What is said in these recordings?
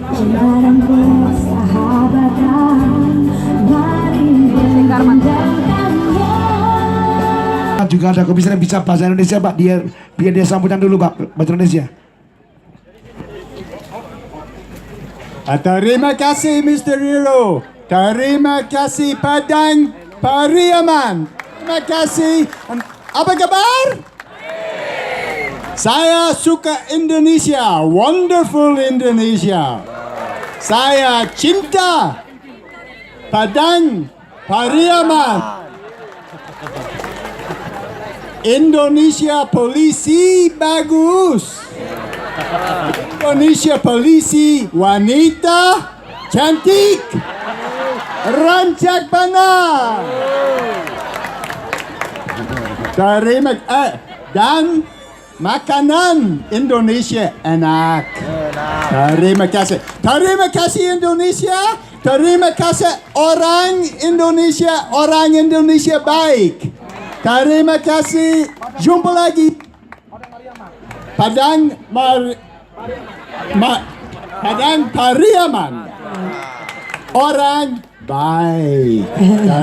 Barang persahabatan, mari bergandeng. Juga ada komisioner bisa bahasa Indonesia Pak, biar dia sambutan dulu Pak, bahasa Indonesia. Terima kasih Mr. Hero. Terima kasih Padang Pariaman. Terima kasih. Apa kabar? Saya suka Indonesia. Wonderful Indonesia. Saya cinta Padang Pariaman. Indonesia polisi bagus. Indonesia polisi wanita cantik, rancak panah. Dan makanan Indonesia enak. Terima kasih. Terima kasih Indonesia. Terima kasih orang Indonesia baik. Terima kasih. Jumpa lagi. Padang Pariaman. Orang baik.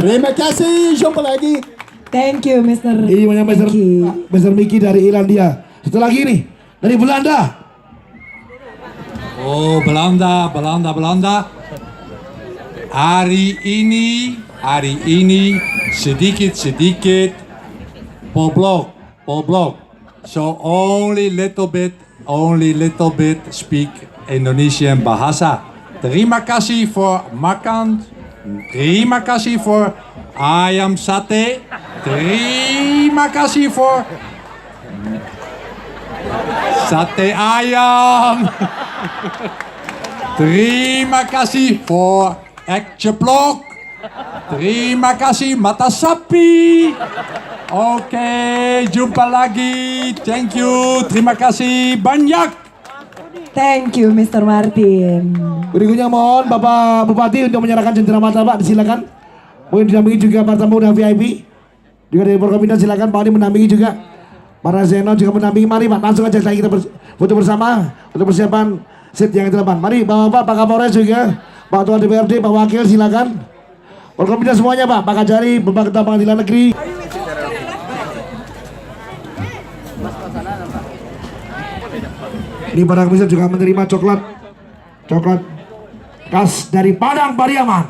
Terima kasih. Jumpa lagi. Thank you, Mr. Ini namanya Mr. Mickey dari Irlandia. Satu lagi nih dari Belanda. Oh, Belanda. Hari ini sedikit poblok. So only little bit speak Indonesian bahasa. Terima kasih for makan. Terima kasih for ayam sate. Terima kasih for sate ayam. Terima kasih for egg ceplok. Terima kasih mata sapi. Oke, jumpa lagi. Thank you. Terima kasih banyak. Thank you, Mr. Martin. Berikutnya mohon Bapak Bupati untuk menyerahkan cenderamata Pak, silakan. Mungkin didampingi juga para tamu dan VIP. Juga dari Forkominda silakan Pak Adi mendampingi juga. Para Zeno juga mendampingi. Mari Pak, langsung aja kita foto bersama untuk persiapan seat yang ke-8. Mari Bapak Pak Kapolres juga, Pak Ketua DPRD, Pak Wakil silakan. Forkominda semuanya Pak, Pak Kajari, Bapak Ketua Pengadilan Negeri. Ini para komisioner juga menerima coklat khas dari Padang Pariaman.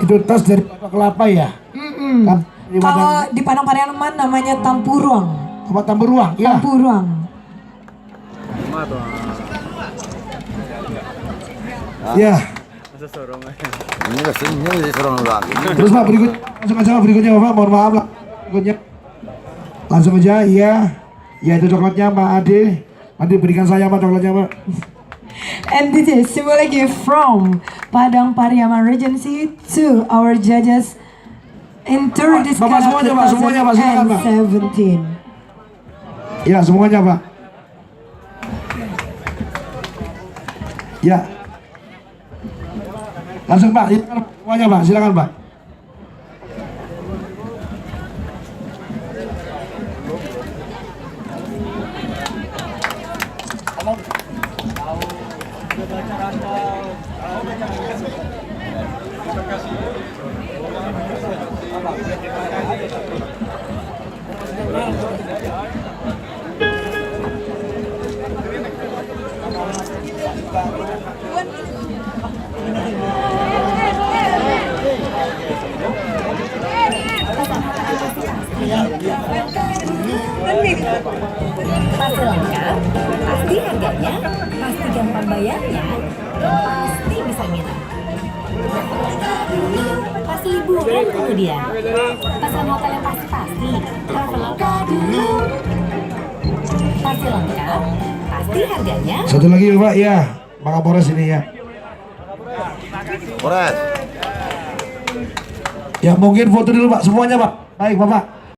Itu tas dari Bapak Kelapa ya? Kalau di Padang Pariaman namanya Tampuruang. Apa Tampuruang? Ya. Tampuruang. Ya. Terus Pak langsung aja berikutnya Bapak, mohon maaf lah. Berikutnya langsung aja, iya. Ya itu coklatnya Pak Ade. Nanti berikan saya Pak coklatnya Pak. And this is symbolic gift from Padang Pariaman Regency to our judges in third this Bapak semuanya Pak, silakan Pak. 2017. Ya semuanya Pak. Ya. Langsung Pak, semuanya Pak, silakan Pak. Pasti lengkap, pasti harganya, pasti gampang bayarnya, pasti bisa nginep. Pasti liburan kemudian, pesan hotel yang pasti-pasti, Traveloka dulu. Pasti lengkap, pasti harganya. Satu lagi Pak, ya Pak Kapolres ini ya. Polres. Ya mungkin foto dulu Pak, semuanya Pak. Baik Bapak.